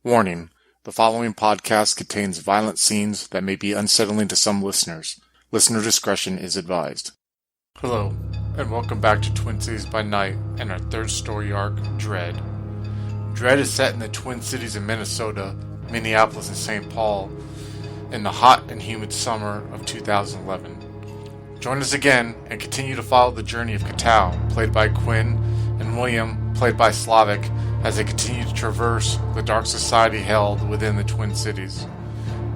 Warning: the following podcast contains violent scenes that may be unsettling to some listeners. Listener discretion is advised. Hello, and welcome back to Twin Cities by Night and our third story arc, Dread. Dread is set in the Twin Cities of Minnesota, Minneapolis, and St. Paul in the hot and humid summer of 2011. Join us again and continue to follow the journey of Kaetao, played by Quinn, and William, played by Slavic, as they continue to traverse the dark society held within the Twin Cities.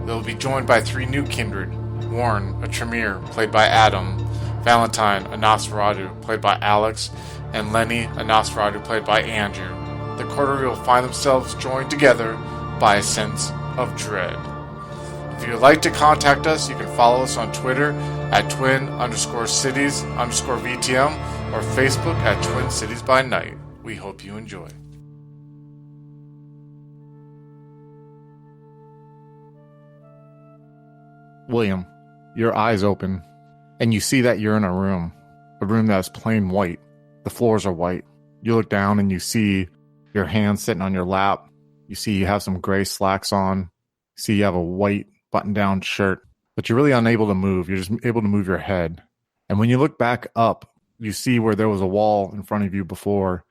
They will be joined by three new Kindred: Warren, a Tremere, played by Adam; Valentine, a Nosferatu, played by Alex; and Lenny, a Nosferatu, played by Andrew. The coterie will find themselves joined together by a sense of dread. If you would like to contact us, you can follow us on Twitter at twin_cities_VTM or Facebook at Twin Cities by Night. We hope you enjoy. William, your eyes open, and you see that you're in a room that is plain white. The floors are white. You look down and you see your hand sitting on your lap. You see you have some gray slacks on. You see you have a white button-down shirt, but you're really unable to move. You're just able to move your head. And when you look back up, you see where there was a wall in front of you before.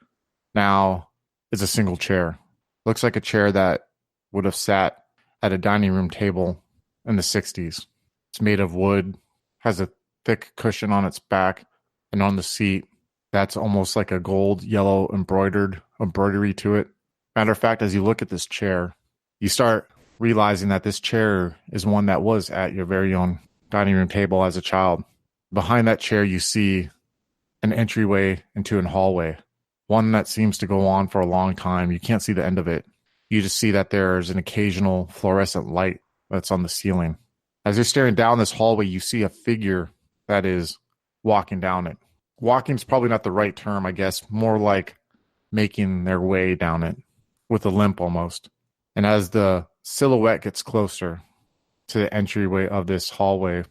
Now is a single chair. Looks like a chair that would have sat at a dining room table in the 60s. It's made of wood, has a thick cushion on its back, and on the seat, that's almost like a gold yellow embroidery to it. Matter of fact, as you look at this chair, you start realizing that this chair is one that was at your very own dining room table as a child. Behind that chair, you see an entryway into a hallway, one that seems to go on for a long time. You can't see the end of it. You just see that there's an occasional fluorescent light that's on the ceiling. As you're staring down this hallway, you see a figure that is walking down it. Walking is probably not the right term, I guess. More like making their way down it with a limp almost. And as the silhouette gets closer to the entryway of this hallway,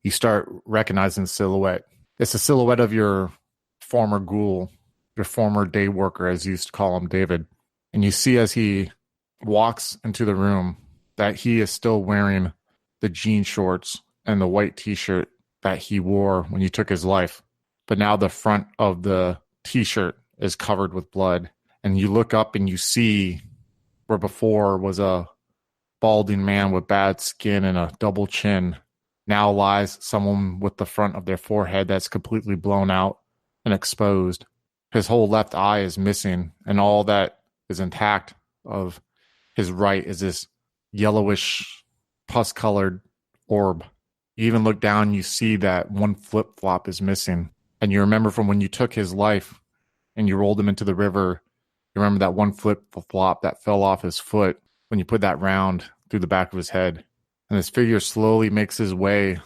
you start recognizing the silhouette. It's a silhouette of your former ghoul, your former day worker, as you used to call him, David. And you see as he walks into the room that he is still wearing the jean shorts and the white t-shirt that he wore when you took his life. But now the front of the t-shirt is covered with blood. And you look up and you see where before was a balding man with bad skin and a double chin. Now lies someone with the front of their forehead that's completely blown out and exposed. His whole left eye is missing, and all that is intact of his right is this yellowish, pus-colored orb. You even look down and you see that one flip-flop is missing. And you remember from when you took his life and you rolled him into the river, you remember that one flip-flop that fell off his foot when you put that round through the back of his head. And this figure slowly makes his way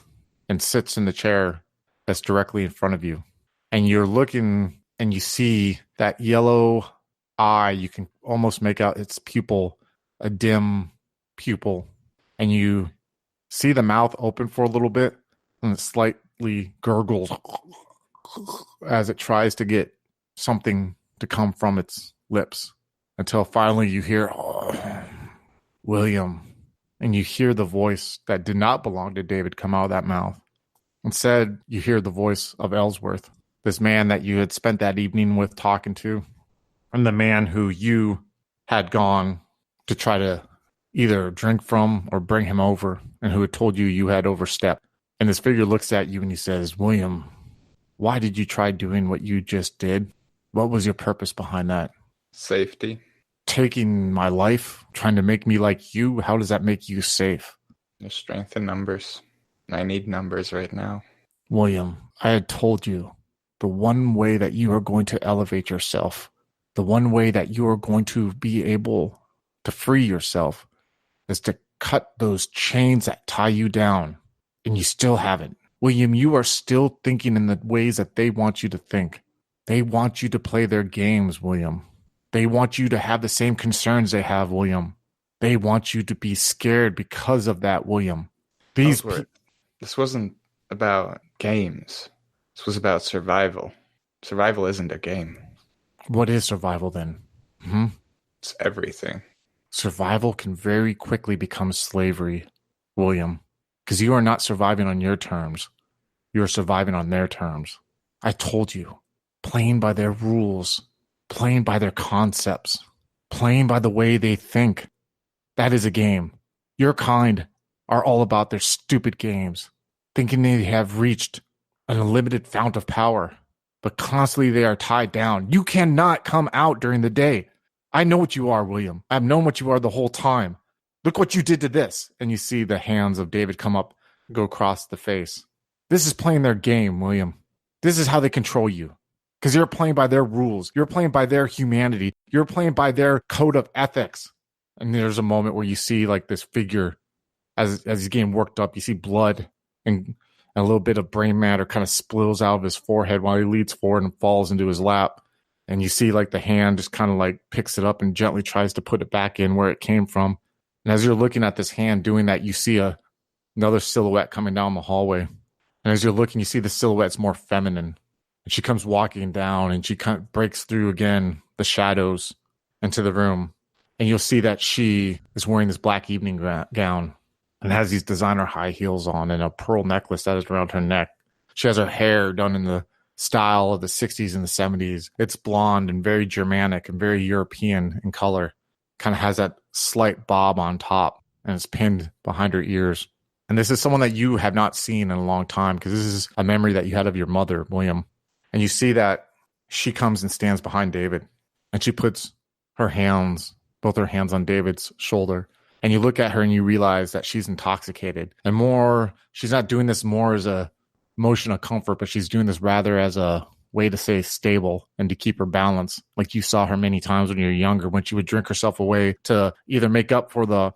and sits in the chair that's directly in front of you. And you're looking and you see that yellow eye. You can almost make out its pupil, a dim pupil. And you see the mouth open for a little bit and it slightly gurgles as it tries to get something to come from its lips until finally you hear, "Oh, William." And you hear the voice that did not belong to David come out of that mouth. Instead, you hear the voice of Ellsworth, this man that you had spent that evening with talking to, and the man who you had gone to try to either drink from or bring him over, and who had told you you had overstepped. And this figure looks at you and he says, "William, why did you try doing what you just did? What was your purpose behind that?" Safety. "Taking my life? Trying to make me like you? How does that make you safe?" There's strength in numbers. I need numbers right now. "William, I had told you, the one way that you are going to elevate yourself, the one way that you are going to be able to free yourself, is to cut those chains that tie you down. And you still haven't. William, you are still thinking in the ways that they want you to think. They want you to play their games, William. They want you to have the same concerns they have, William. They want you to be scared because of that, William." This wasn't about games. This was about survival. Survival isn't a game. What is survival then? It's everything. Survival can very quickly become slavery, William, because you are not surviving on your terms. You are surviving on their terms. I told you, playing by their rules, playing by their concepts, playing by the way they think. That is a game. Your kind are all about their stupid games, thinking they have reached an unlimited fount of power, but constantly they are tied down. You cannot come out during the day. I know what you are, William. I've known what you are the whole time. Look what you did to this. And you see the hands of David come up and go across the face. This is playing their game, William. This is how they control you. Because you're playing by their rules. You're playing by their humanity. You're playing by their code of ethics. And there's a moment where you see like this figure, as he's getting worked up, you see blood and a little bit of brain matter kind of spills out of his forehead while he leans forward and falls into his lap. And you see like the hand just kind of like picks it up and gently tries to put it back in where it came from. And as you're looking at this hand doing that, you see another silhouette coming down the hallway. And as you're looking, you see the silhouette's more feminine. And she comes walking down and she kind of breaks through again the shadows into the room. And you'll see that she is wearing this black evening gown and has these designer high heels on and a pearl necklace that is around her neck. She has her hair done in the style of the 60s and the 70s. It's blonde and very Germanic and very European in color. Kind of has that slight bob on top and it's pinned behind her ears. And this is someone that you have not seen in a long time because this is a memory that you had of your mother, William. And you see that she comes and stands behind David and she puts both her hands on David's shoulder. And you look at her and you realize that she's intoxicated and she's not doing this more as a motion of comfort, but she's doing this rather as a way to stay stable and to keep her balance. Like you saw her many times when you were younger, when she would drink herself away to either make up for the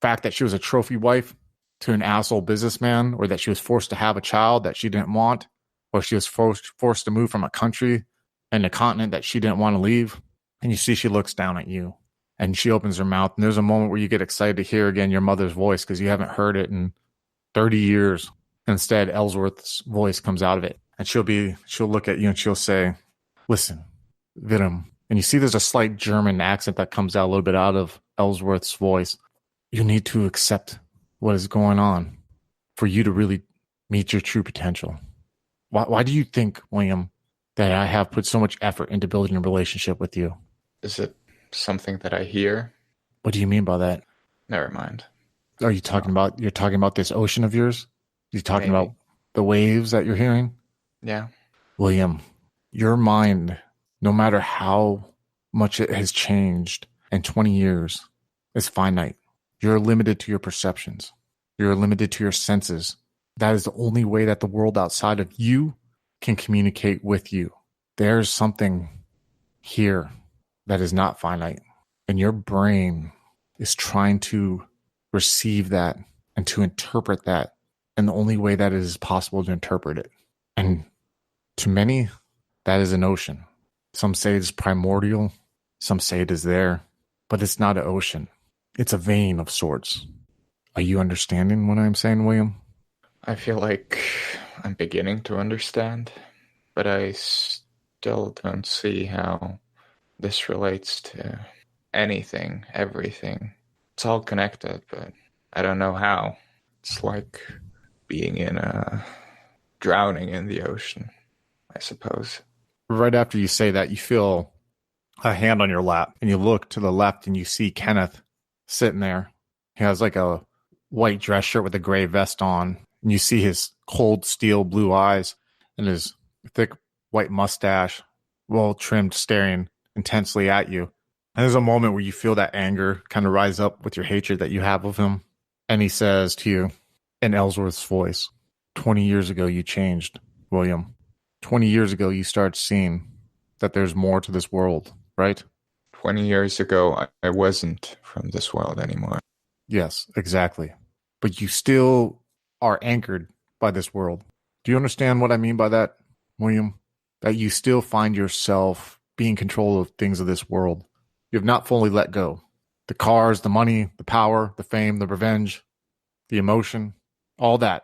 fact that she was a trophy wife to an asshole businessman, or that she was forced to have a child that she didn't want, or she was forced to move from a country and a continent that she didn't want to leave. And you see she looks down at you and she opens her mouth. And there's a moment where you get excited to hear again your mother's voice because you haven't heard it in 30 years. Instead, Ellsworth's voice comes out of it. And she'll look at you and she'll say, listen, Vidum. And you see there's a slight German accent that comes out a little bit out of Ellsworth's voice. You need to accept what is going on for you to really meet your true potential. Why do you think, William, that I have put so much effort into building a relationship with you? Is it something that I hear? What do you mean by that? Never mind. Are you talking about this ocean of yours? You're talking about the waves that you're hearing? Yeah. William, your mind, no matter how much it has changed in 20 years, is finite. You're limited to your perceptions. You're limited to your senses. That is the only way that the world outside of you can communicate with you. There's something here that is not finite. And your brain is trying to receive that and to interpret that in the only way that it is possible to interpret it. And to many, that is an ocean. Some say it's primordial. Some say it is there. But it's not an ocean. It's a vein of sorts. Are you understanding what I'm saying, William? I feel like I'm beginning to understand, but I still don't see how this relates to anything, everything. It's all connected, but I don't know how. It's like being drowning in the ocean, I suppose. Right after you say that, you feel a hand on your lap, and you look to the left and you see Kenneth sitting there. He has like a white dress shirt with a gray vest on, and you see his cold steel blue eyes and his thick white mustache, well trimmed, staring intensely at you. And there's a moment where you feel that anger kind of rise up with your hatred that you have of him. And he says to you in Ellsworth's voice, 20 years ago you changed, William. 20 years ago you started seeing that there's more to this world, right? 20 years ago, I wasn't from this world anymore. Yes, exactly. But you still are anchored by this world. Do you understand what I mean by that, William? That you still find yourself being in control of things of this world. You have not fully let go. The cars, the money, the power, the fame, the revenge, the emotion, all that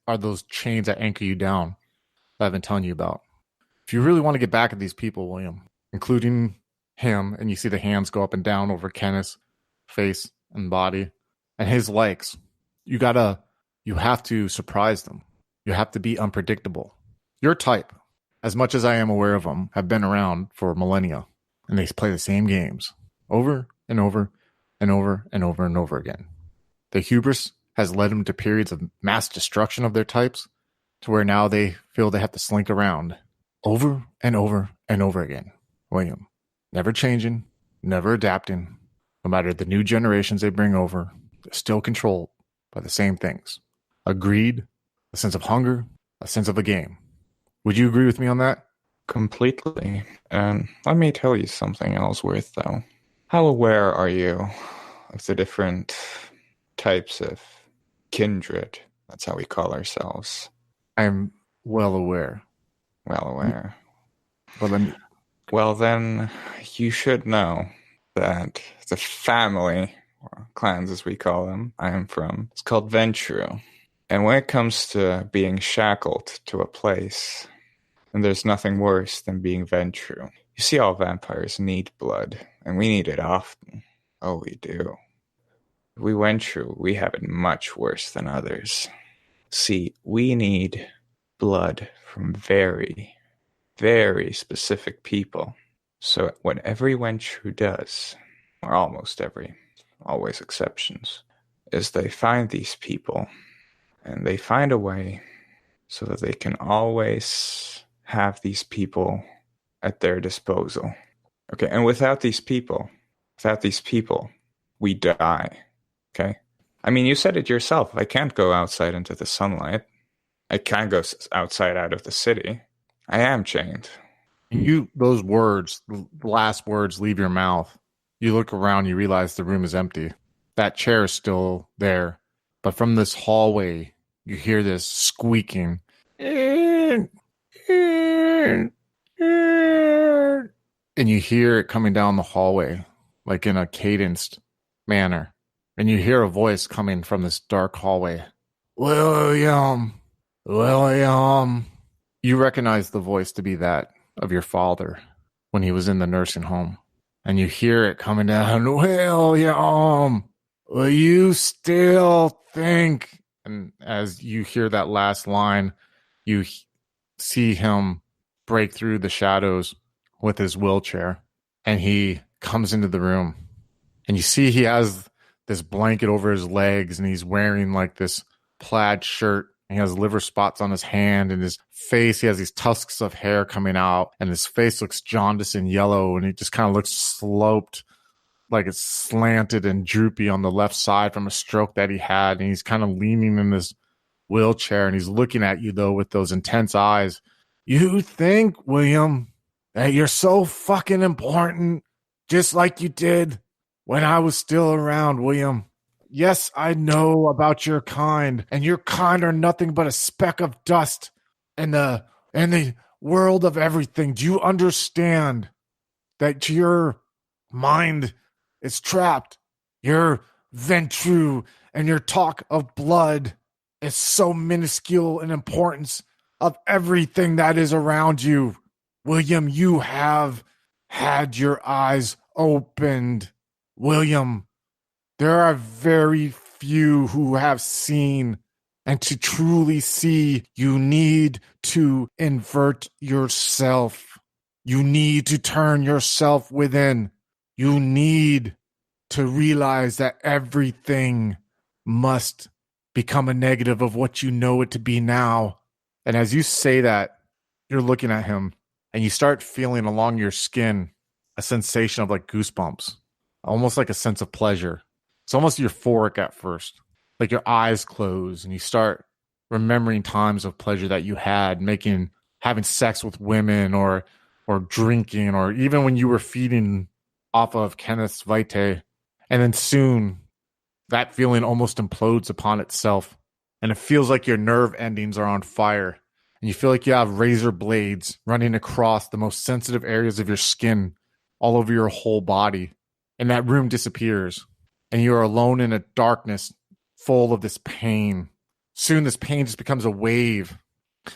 are those chains that anchor you down that I've been telling you about. If you really want to get back at these people, William, including him, and you see the hands go up and down over Kenneth, face and body, and his likes. You have to surprise them. You have to be unpredictable. Your type, as much as I am aware of them, have been around for millennia, and they play the same games over and over and over and over and over again. The hubris has led them to periods of mass destruction of their types, to where now they feel they have to slink around over and over and over again. William, never changing, never adapting. No matter the new generations they bring over, they're still controlled by the same things. A greed, a sense of hunger, a sense of a game. Would you agree with me on that? Completely. And let me tell you something, Ellsworth, though. How aware are you of the different types of kindred? That's how we call ourselves. I'm well aware. Well aware. Well, then you should know that the family, or clans as we call them, I am from, it's called Ventru. And when it comes to being shackled to a place, and there's nothing worse than being Ventru. You see, all vampires need blood, and we need it often. Oh, we do. We Ventru, we have it much worse than others. See, we need blood from very, very specific people. So what every Ventru does, or almost every, always exceptions, is they find these people, and they find a way so that they can always have these people at their disposal. Okay, and without these people, we die. Okay? I mean, you said it yourself. I can't go outside into the sunlight. I can't go outside out of the city. I am chained. Those words, the last words leave your mouth. You look around, you realize the room is empty. That chair is still there. But from this hallway, you hear this squeaking. And you hear it coming down the hallway, like in a cadenced manner. And you hear a voice coming from this dark hallway. William. You recognize the voice to be that of your father when he was in the nursing home. And you hear it coming down. William, will you still think? And as you hear that last line, you see him break through the shadows with his wheelchair, and he comes into the room, and you see he has this blanket over his legs, and he's wearing like this plaid shirt. He has liver spots on his hand, and his face, he has these tusks of hair coming out, and his face looks jaundiced and yellow, and he just kind of looks sloped, like it's slanted and droopy on the left side from a stroke that he had. And he's kind of leaning in this wheelchair, and he's looking at you, though, with those intense eyes. You think, William, that you're so fucking important, just like you did when I was still around, William. Yes, I know about your kind, and your kind are nothing but a speck of dust in the world of everything. Do you understand that your mind is trapped? Your Ventru and your talk of blood is so minuscule in importance of everything that is around you. William, you have had your eyes opened. William, there are very few who have seen, and to truly see, you need to invert yourself. You need to turn yourself within. You need to realize that everything must become a negative of what you know it to be now. And as you say that, you're looking at him, and you start feeling along your skin a sensation of like goosebumps, almost like a sense of pleasure. It's almost euphoric at first, like your eyes close and you start remembering times of pleasure that you had, having sex with women or drinking, or even when you were feeding off of Kenneth's Vitae. And then soon that feeling almost implodes upon itself, and it feels like your nerve endings are on fire, and you feel like you have razor blades running across the most sensitive areas of your skin all over your whole body. And that room disappears, and you are alone in a darkness full of this pain. Soon this pain just becomes a wave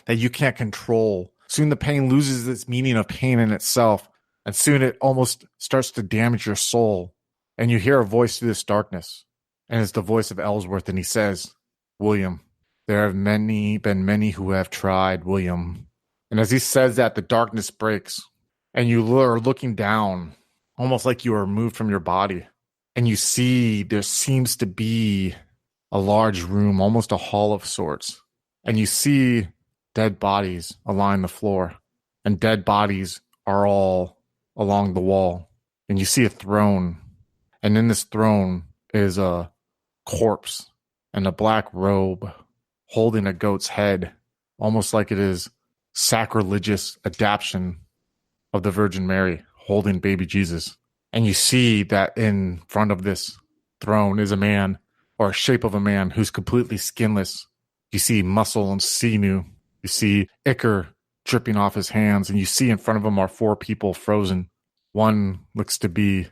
that you can't control. Soon the pain loses its meaning of pain in itself, and soon it almost starts to damage your soul. And you hear a voice through this darkness. And it's the voice of Ellsworth. And he says, William, there have been many who have tried, William. And as he says that, the darkness breaks. And you are looking down, almost like you are removed from your body. And you see there seems to be a large room, almost a hall of sorts. And you see dead bodies align the floor. And dead bodies are all along the wall. And you see a throne. And in this throne is a corpse in a black robe holding a goat's head, almost like it is sacrilegious adaptation of the Virgin Mary holding baby Jesus. And you see that in front of this throne is a man, or a shape of a man, who's completely skinless. You see muscle and sinew. You see ichor dripping off his hands, and you see in front of him are 4 people frozen. One looks to be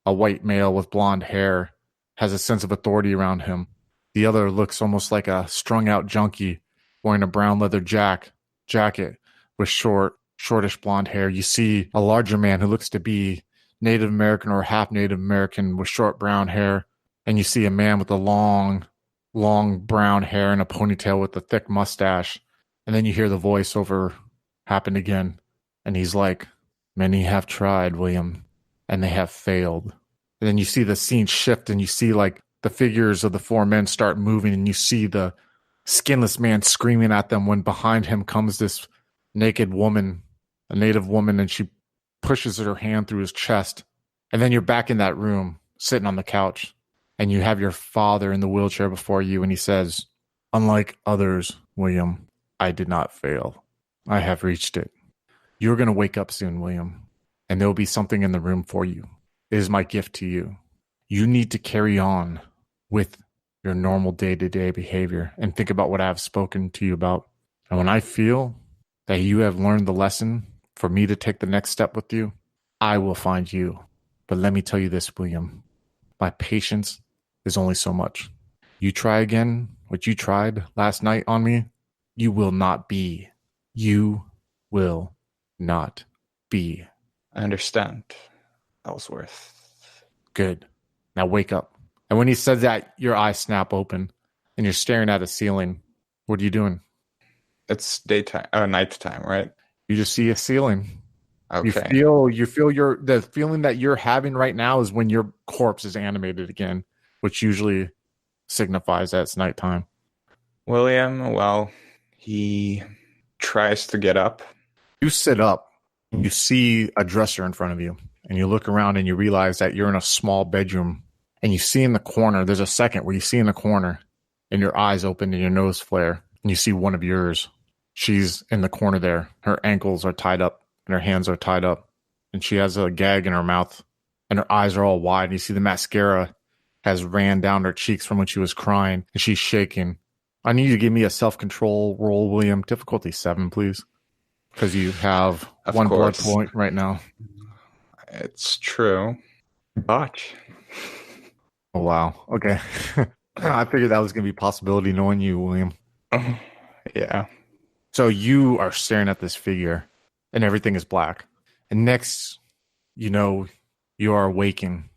a white male with blonde hair, has a sense of authority around him. The other looks almost like a strung-out junkie wearing a brown leather jacket with shortish blonde hair. You see a larger man who looks to be Native American or half Native American with short brown hair. And you see a man with a long brown hair and a ponytail with a thick mustache. And then you hear the voiceover happen again. And he's like, many have tried, William, and they have failed. And then you see the scene shift, and you see like the figures of the 4 men start moving, and you see the skinless man screaming at them when behind him comes this naked woman, a native woman, and she pushes her hand through his chest. And then you're back in that room, sitting on the couch, and you have your father in the wheelchair before you, and he says, unlike others, William, I did not fail. I have reached it. You're going to wake up soon, William, and there will be something in the room for you. It is my gift to you. You need to carry on with your normal day-to-day behavior and think about what I have spoken to you about. And when I feel that you have learned the lesson for me to take the next step with you, I will find you. But let me tell you this, William. My patience is only so much. You try again what you tried last night on me, you will not be. You will not be. I understand, Ellsworth. Good. Now wake up. And when he says that, your eyes snap open and you're staring at a ceiling. What are you doing? It's nighttime, right? You just see a ceiling. Okay. You feel the feeling that you're having right now is when your corpse is animated again, which usually signifies that it's nighttime. William, well, he tries to get up. You sit up. You see a dresser in front of you, and you look around and you realize that you're in a small bedroom, and you see in the corner, there's a second where you see in the corner and your eyes open and your nose flare, and you see one of yours. She's in the corner there. Her ankles are tied up and her hands are tied up, and she has a gag in her mouth, and her eyes are all wide, and you see the mascara has ran down her cheeks from when she was crying, and she's shaking. I need you to give me a self-control roll, William. Difficulty 7, please. Because you have Of one blood course. point right now. It's true. But Oh, wow. Okay. I figured that was going to be a possibility knowing you, William. yeah. So you are staring at this figure and everything is black. And next, you are awaking.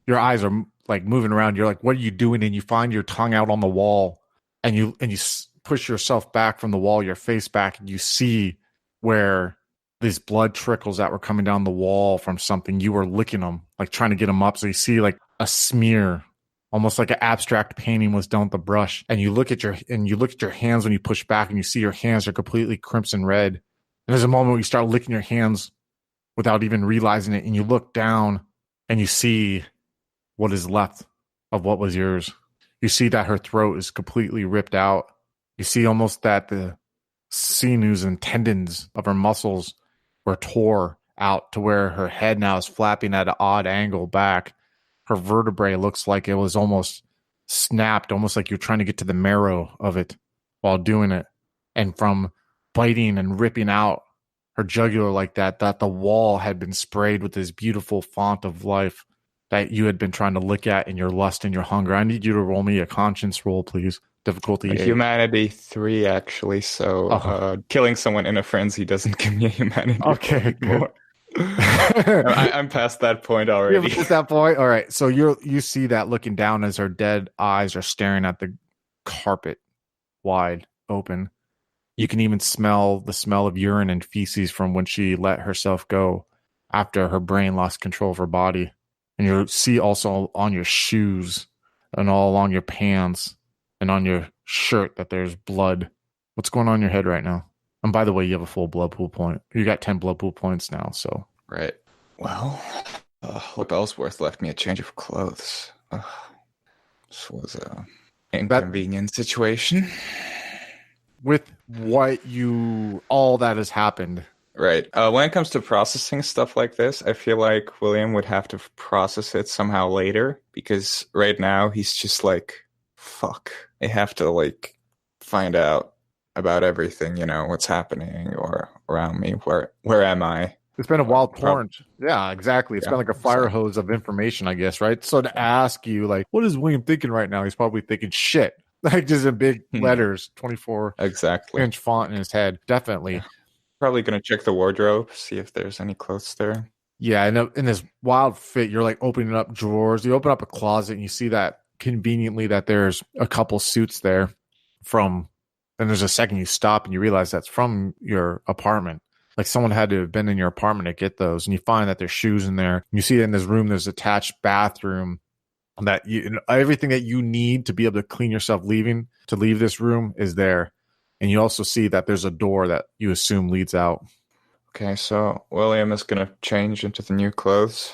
Your eyes are like moving around. You're like, what are you doing? And you find your tongue out on the wall and you push yourself back from the wall, your face back, and you see where these blood trickles that were coming down the wall from something. You were licking them, like trying to get them up. So you see like a smear, almost like an abstract painting was done with a brush. And you look at your hands when you push back, and you see your hands are completely crimson red. And there's a moment where you start licking your hands without even realizing it. And you look down and you see what is left of what was yours. You see that her throat is completely ripped out. You see almost that the sinews and tendons of her muscles were tore out to where her head now is flapping at an odd angle back. Her vertebrae looks like it was almost snapped, almost like you're trying to get to the marrow of it while doing it. And from biting and ripping out her jugular like that the wall had been sprayed with this beautiful font of life that you had been trying to look at in your lust and your hunger. I need you to roll me a conscience roll, please. Difficulty 8. Humanity 3, actually. So killing someone in a frenzy doesn't give me a humanity. Okay, good. I'm past that point already. You're past that point. All right. So you see that looking down as her dead eyes are staring at the carpet wide open. You can even smell the smell of urine and feces from when she let herself go after her brain lost control of her body. And you see also on your shoes and all along your pants and on your shirt that there's blood. What's going on in your head right now? And by the way, you have a full blood pool point. You got 10 blood pool points now, so. Right. Well, hope Ellsworth left me a change of clothes. This was a inconvenient situation. With all that has happened. Right. When it comes to processing stuff like this, I feel like William would have to process it somehow later, because right now he's just like, fuck. I have to like find out about everything, what's happening or around me. Where am I? It's been a wild torrent. Yeah, exactly. It's been like a fire hose of information, I guess, right? So to ask you, like, what is William thinking right now? He's probably thinking shit. Like just in big letters, 24-inch font in his head. Definitely. Yeah. Probably going to check the wardrobe, see if there's any clothes there. Yeah, in this wild fit, you're like opening up drawers. You open up a closet and you see that conveniently that there's a couple suits there then there's a second you stop and you realize that's from your apartment. Like someone had to have been in your apartment to get those. And you find that there's shoes in there. You see in this room, there's attached bathroom that everything that you need to be able to clean yourself to leave this room is there. And you also see that there's a door that you assume leads out. Okay, so William is going to change into the new clothes.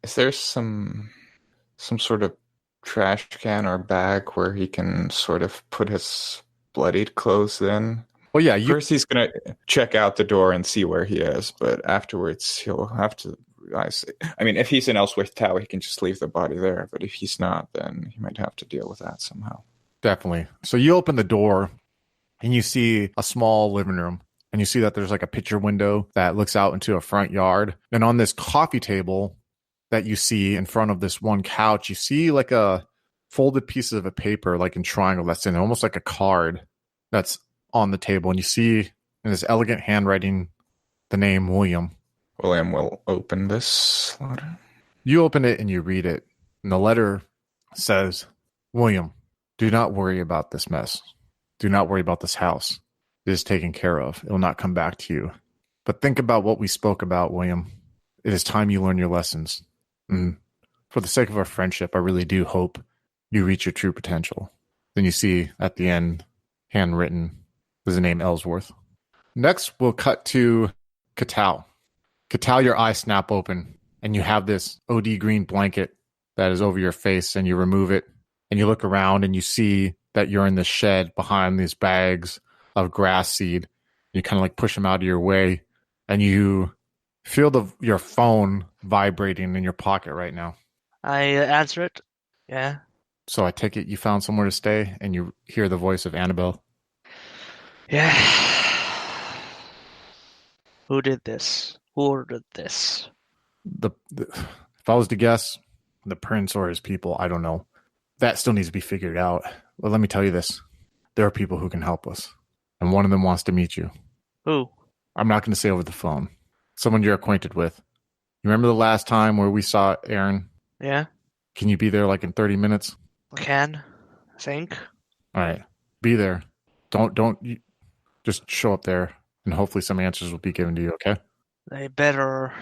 Is there some sort of trash can or bag where he can sort of put his bloodied clothes in? Well, yeah. First, he's going to check out the door and see where he is, but afterwards, he'll have to realize. I mean, if he's in Ellsworth Tower, he can just leave the body there, but if he's not, then he might have to deal with that somehow. Definitely. So you open the door and you see a small living room, and you see that there's like a picture window that looks out into a front yard. And on this coffee table that you see in front of this one couch, you see like a folded piece of a paper, like in triangle, that's in almost like a card that's on the table. And you see in this elegant handwriting the name William. William will open this letter. You open it and you read it. And the letter says, William, do not worry about this mess. Do not worry about this house. It is taken care of. It will not come back to you. But think about what we spoke about, William. It is time you learn your lessons. And for the sake of our friendship, I really do hope you reach your true potential. Then you see at the end, handwritten, is the name Ellsworth. Next, we'll cut to Kaetao. Kaetao, your eyes snap open, and you have this OD green blanket that is over your face, and you remove it, and you look around, and you see that you're in the shed behind these bags of grass seed. You kind of like push them out of your way, and you feel your phone vibrating in your pocket right now. I answer it. Yeah. So I take it you found somewhere to stay, and you hear the voice of Annabelle. Yeah. Who did this? Who ordered this? If I was to guess, the prince or his people, I don't know. That still needs to be figured out. Well, let me tell you this. There are people who can help us. And one of them wants to meet you. Who? I'm not going to say over the phone. Someone you're acquainted with. You remember the last time where we saw Aaron? Yeah. Can you be there like in 30 minutes? I can. I think. All right. Be there. Don't just show up there, and hopefully some answers will be given to you, okay? They better,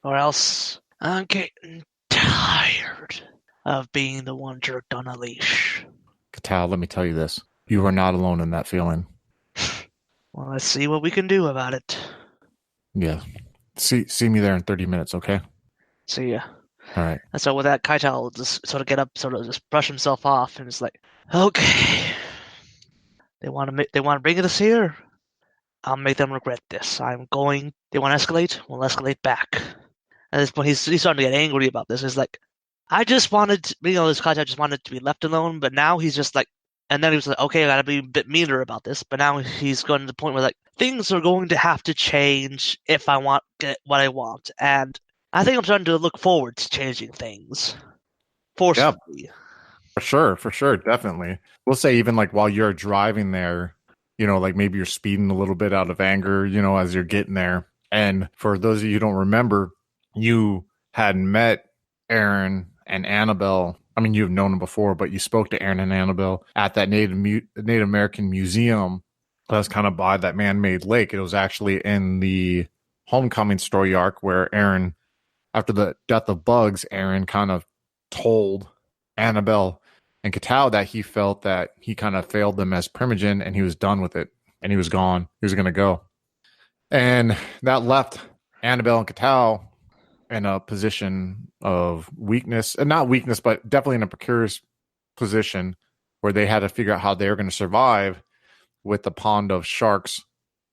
or else I'm getting tired of being the one jerked on a leash. Kaetao, let me tell you this. You are not alone in that feeling. Well, let's see what we can do about it. Yeah. See me there in 30 minutes, okay? See ya. All right. And so with that, Kaetao will just sort of get up, sort of just brush himself off, and it's like, okay, they want to bring us here. I'll make them regret this. They want to escalate. We'll escalate back. At this point, he's starting to get angry about this. He's like, I just wanted, this Kaetao just wanted to be left alone, but now he's just like, and then he was like, okay, I gotta be a bit meaner about this. But now he's going to the point where like things are going to have to change if I want get what I want, and I think I'm starting to look forward to changing things forcefully. Yeah, for sure, definitely. We'll say even like while you're driving there, like maybe you're speeding a little bit out of anger, as you're getting there. And for those of you who don't remember, you had met Aaron and Annabelle. I mean, you've known them before, but you spoke to Aaron and Annabelle at that Native American museum that's kind of by that man-made lake. It was actually in the Homecoming story arc where Aaron, after the death of Bugs, Aaron kind of told Annabelle and Kaetao that he felt that he kind of failed them as Primogen and he was done with it and he was gone. He was going to go. And that left Annabelle and Kaetao in a position of weakness, and not weakness, but definitely in a precarious position where they had to figure out how they were going to survive with the pond of sharks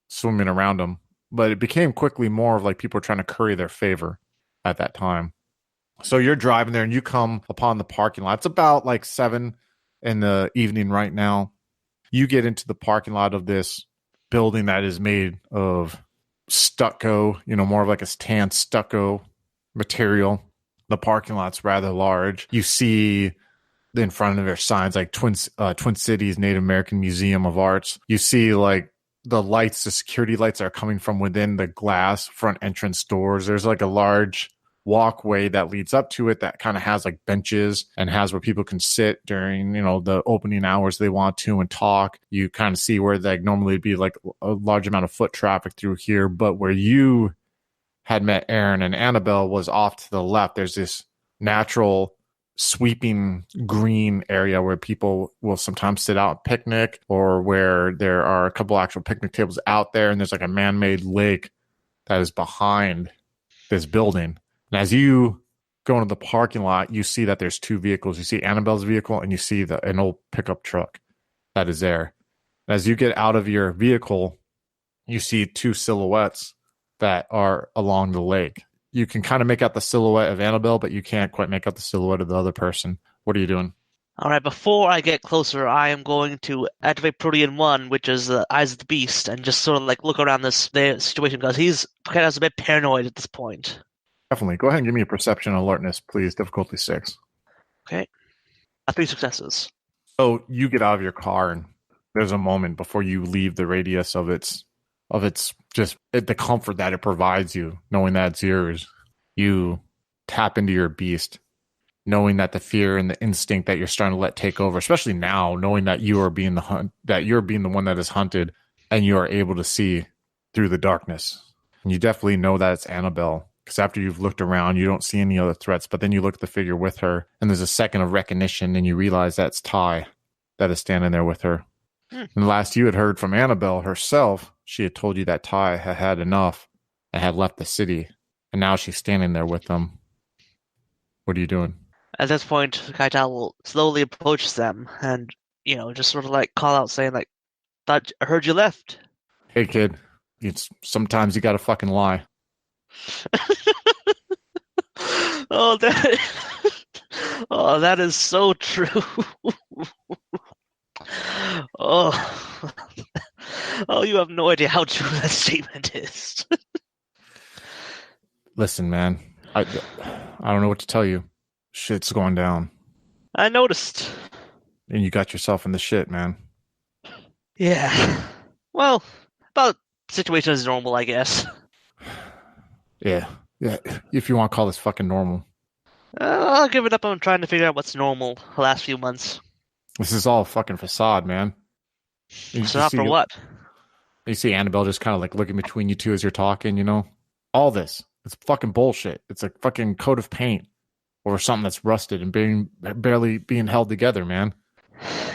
swimming around them. But it became quickly more of like people were trying to curry their favor at that time. So you're driving there and you come upon the parking lot. It's about like 7 in the evening right now. You get into the parking lot of this building that is made of stucco, more of like a tan stucco material. The parking lot's rather large. You see in front of their signs like Twin Cities Native American Museum of Arts. You see like the lights, the security lights are coming from within the glass front entrance doors. There's like a large walkway that leads up to it that kind of has like benches and has where people can sit during the opening hours they want to and talk. You kind of see where like normally it'd be like a large amount of foot traffic through here, but where you had met Aaron and Annabelle was off to the left. There's this natural sweeping green area where people will sometimes sit out and picnic, or where there are a couple actual picnic tables out there, and there's like a man-made lake that is behind this building. And as you go into the parking lot, you see that there's 2 vehicles. You see Annabelle's vehicle and you see an old pickup truck that is there. As you get out of your vehicle, you see 2 silhouettes that are along the lake. You can kind of make out the silhouette of Annabelle, but you can't quite make out the silhouette of the other person. What are you doing? All right, before I get closer, I am going to activate Protean 1, which is the Eyes of the Beast, and just sort of like look around the situation because he's kind of a bit paranoid at this point. Definitely. Go ahead and give me a perception alertness, please. Difficulty 6. Okay. 3 successes. So you get out of your car, and there's a moment before you leave the radius of its the comfort that it provides you, knowing that it's yours. You tap into your beast, knowing that the fear and the instinct that you're starting to let take over, especially now, knowing that you are being you're being the one that is hunted, and you are able to see through the darkness. And you definitely know that it's Annabelle. Because after you've looked around, you don't see any other threats. But then you look at the figure with her, and there's a second of recognition, and you realize that's Ty that is standing there with her. And last you had heard from Annabelle herself, she had told you that Ty had had enough and had left the city. And now she's standing there with them. What are you doing? At this point, Kaetao will slowly approach them and, just sort of like call out saying like, I heard you left. Hey, kid. Sometimes you gotta fucking lie. Oh, that is so true. Oh, you have no idea how true that statement is. Listen, man, I don't know what to tell you. Shit's going down. I noticed. And you got yourself in the shit, man. Yeah. Well, about situation is normal, I guess. Yeah. If you want to call this fucking normal. I'll give it up on trying to figure out what's normal the last few months. This is all a fucking facade, man. Facade for what? You see Annabelle just kind of like looking between you two as you're talking, All this. It's fucking bullshit. It's a fucking coat of paint or something that's rusted and barely being held together, man.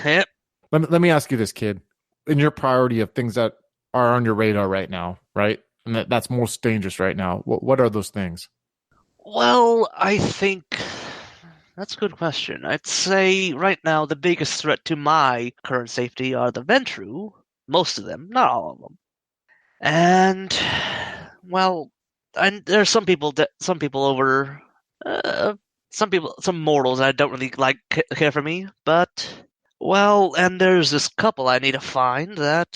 Yep. Let me ask you this, kid. In your priority of things that are on your radar right now, right? And that's most dangerous right now. What are those things? Well, I think that's a good question. I'd say right now the biggest threat to my current safety are the Ventru. Most of them, not all of them. And, well, there's some mortals that don't really care for me, but, well, and there's this couple I need to find they're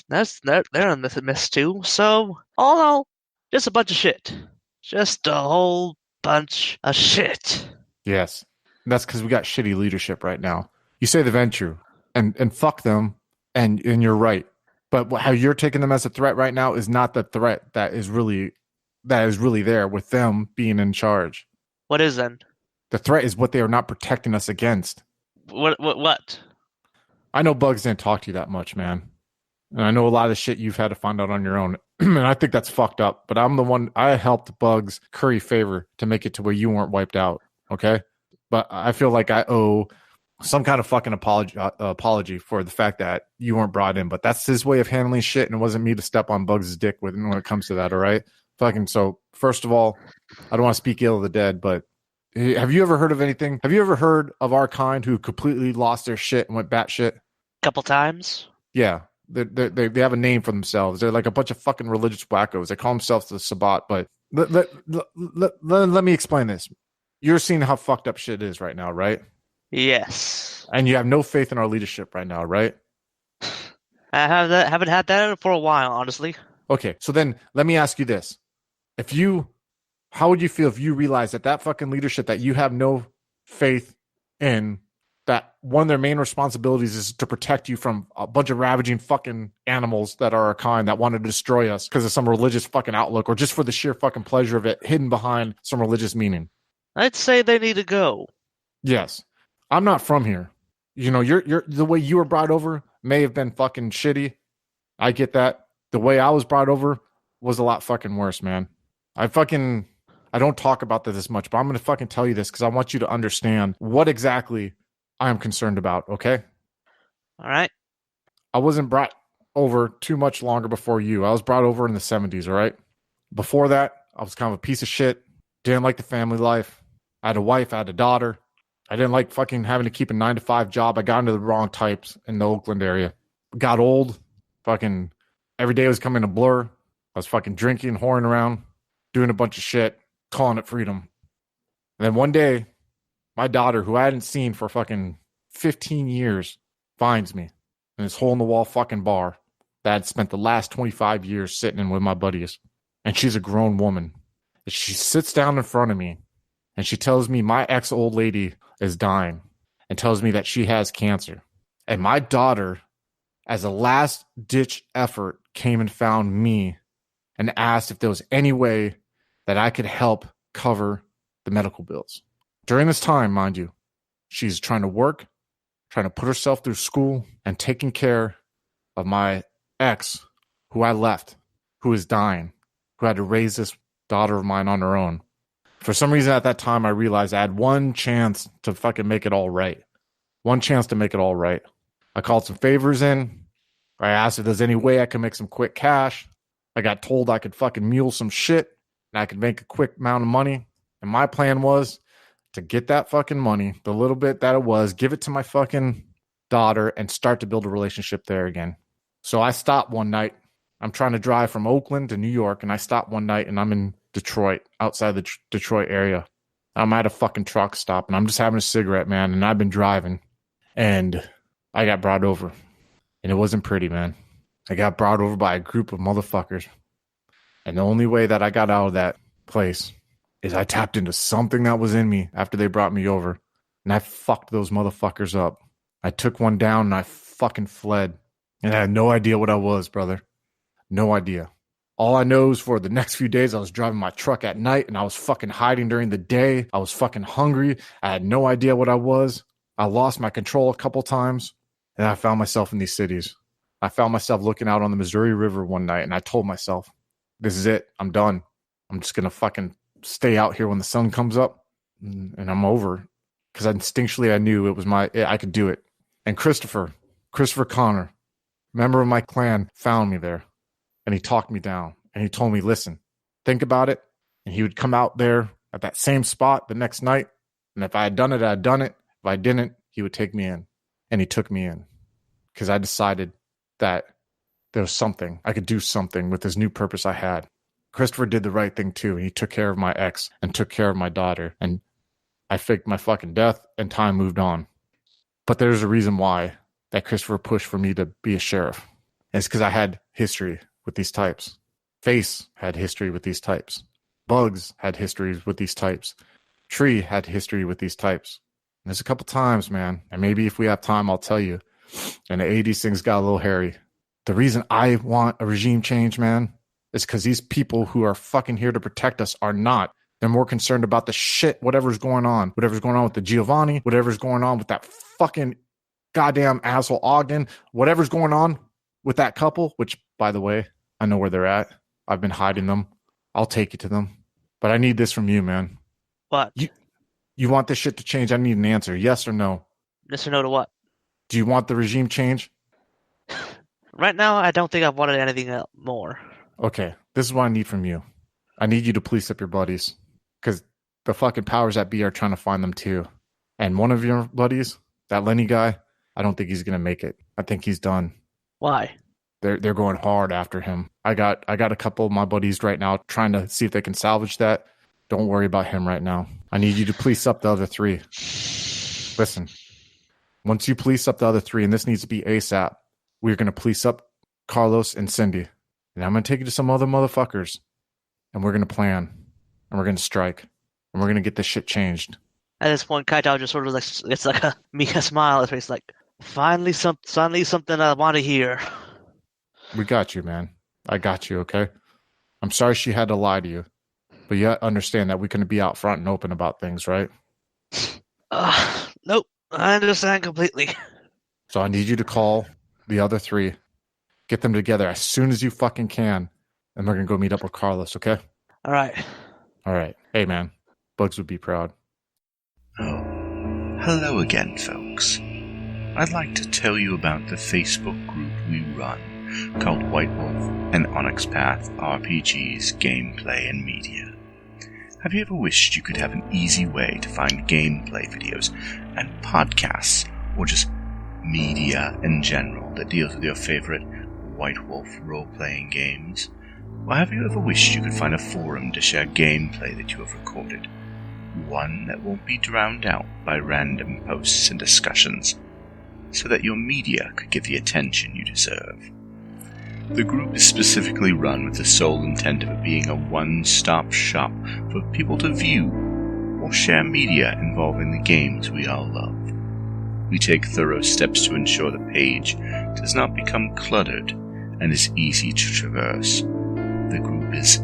in the mist too. So, all in all, just a bunch of shit. Just a whole bunch of shit. Yes. That's because we got shitty leadership right now. You say the Ventru, and fuck them, and you're right. But how you're taking them as a threat right now is not the threat that is really that is really there with them being in charge. What is then? The threat is what they are not protecting us against. What? I know Bugs didn't talk to you that much, man. And I know a lot of the shit you've had to find out on your own. And I think that's fucked up. But I'm the one, I helped Bugs curry favor to make it to where you weren't wiped out. Okay? But I feel like I owe some kind of fucking apology for the fact that you weren't brought in. But that's his way of handling shit. And it wasn't me to step on Bugs' dick when it comes to that. All right? Fucking, so first of all, I don't want to speak ill of the dead, but have you ever heard of anything? Have you ever heard of our kind who completely lost their shit and went batshit? Couple times. Yeah. They have a name for themselves. They're like a bunch of fucking religious wackos. They call themselves the Sabbat. But let me explain this. You're seeing how fucked up shit is right now, right? Yes. And you have no faith in our leadership right now, right? I haven't had that for a while, honestly. Okay, so then let me ask you this. How would you feel if you realized that fucking leadership that you have no faith in, that one of their main responsibilities is to protect you from a bunch of ravaging fucking animals that are our kind that want to destroy us because of some religious fucking outlook or just for the sheer fucking pleasure of it hidden behind some religious meaning? I'd say they need to go. Yes. I'm not from here. You know, you're the way you were brought over may have been fucking shitty. I get that. The way I was brought over was a lot fucking worse, man. I don't talk about this as much, but I'm going to fucking tell you this because I want you to understand what exactly I am concerned about, okay? All right. I wasn't brought over too much longer before you. I was brought over in the 70s, all right? Before that, I was kind of a piece of shit. Didn't like the family life. I had a wife. I had a daughter. I didn't like fucking having to keep a 9-to-5 job. I got into the wrong types in the Oakland area. Got old. Fucking every day was coming a blur. I was fucking drinking, whoring around, doing a bunch of shit, calling it freedom. And then one day, my daughter, who I hadn't seen for fucking 15 years, finds me in this hole-in-the-wall fucking bar that I'd spent the last 25 years sitting in with my buddies. And she's a grown woman. She sits down in front of me, and she tells me my ex-old lady is dying and tells me that she has cancer. And my daughter, as a last-ditch effort, came and found me and asked if there was any way that I could help cover the medical bills. During this time, mind you, she's trying to work, trying to put herself through school, and taking care of my ex, who I left, who is dying, who had to raise this daughter of mine on her own. For some reason at that time, I realized I had one chance to fucking make it all right. One chance to make it all right. I called some favors in. I asked if there's any way I could make some quick cash. I got told I could fucking mule some shit and I could make a quick amount of money. And my plan was to get that fucking money, the little bit that it was, give it to my fucking daughter and start to build a relationship there again. So I stopped one night. I'm trying to drive from Oakland to New York, and I stopped one night and I'm in Detroit, outside the Detroit area. I'm at a fucking truck stop and I'm just having a cigarette, man. And I've been driving and I got brought over, and it wasn't pretty, man. I got brought over by a group of motherfuckers. And the only way that I got out of that place is I tapped into something that was in me after they brought me over. And I fucked those motherfuckers up. I took one down and I fucking fled. And I had no idea what I was, brother. No idea. All I know is for the next few days, I was driving my truck at night and I was fucking hiding during the day. I was fucking hungry. I had no idea what I was. I lost my control a couple times. And I found myself in these cities. I found myself looking out on the Missouri River one night and I told myself, this is it. I'm done. I'm just going to fucking stay out here when the sun comes up and I'm over. Because instinctually I knew it was I could do it. And Christopher Connor, member of my clan, found me there. And he talked me down. And he told me, listen, think about it. And he would come out there at that same spot the next night. And if I had done it, I'd done it. If I didn't, he would take me in. And he took me in. Because I decided that there was something. I could do something with this new purpose I had. Christopher did the right thing too. He took care of my ex and took care of my daughter. And I faked my fucking death and time moved on. But there's a reason why that Christopher pushed for me to be a sheriff. And it's because I had history with these types. Face had history with these types. Bugs had histories with these types. Tree had history with these types. And there's a couple times, man, and maybe if we have time, I'll tell you. And the 80s things got a little hairy. The reason I want a regime change, man, is because these people who are fucking here to protect us are not. They're more concerned about the shit, whatever's going on with the Giovanni, whatever's going on with that fucking goddamn asshole Ogden, whatever's going on with that couple, which, by the way, I know where they're at. I've been hiding them. I'll take you to them. But I need this from you, man. What? You want this shit to change? I need an answer. Yes or no? Yes or no to what? Do you want the regime change? Right now, I don't think I've wanted anything more. Okay, this is what I need from you. I need you to police up your buddies. Because the fucking powers that be are trying to find them too. And one of your buddies, that Lenny guy, I don't think he's going to make it. I think he's done. Why? They're going hard after him. I got a couple of my buddies right now trying to see if they can salvage that. Don't worry about him right now. I need you to police up the other 3. Listen, once you police up the other 3, and this needs to be ASAP, we're going to police up Carlos and Cindy. And I'm going to take you to some other motherfuckers. And we're going to plan. And we're going to strike. And we're going to get this shit changed. At this point, Kaetao just sort of like, it's like a Mika smile on his face, like, finally something I want to hear. We got you, man. I got you, okay? I'm sorry she had to lie to you. But you understand that we can be out front and open about things, right? Nope. I understand completely. So I need you to call the other 3. Get them together as soon as you fucking can. And we're going to go meet up with Carlos, okay? All right. All right. Hey, man. Bugs would be proud. Oh, hello again, folks. I'd like to tell you about the Facebook group we run called White Wolf and Onyx Path RPGs, Gameplay and Media. Have you ever wished you could have an easy way to find gameplay videos and podcasts, or just media in general that deals with your favorite White Wolf role-playing games? Or have you ever wished you could find a forum to share gameplay that you have recorded? One that won't be drowned out by random posts and discussions, so that your media could get the attention you deserve. The group is specifically run with the sole intent of it being a one-stop shop for people to view or share media involving the games we all love. We take thorough steps to ensure the page does not become cluttered and is easy to traverse. The group is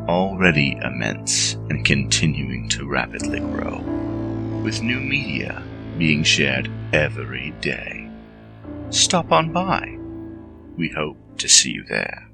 already immense and continuing to rapidly grow, with new media being shared every day. Stop on by. We hope to see you there.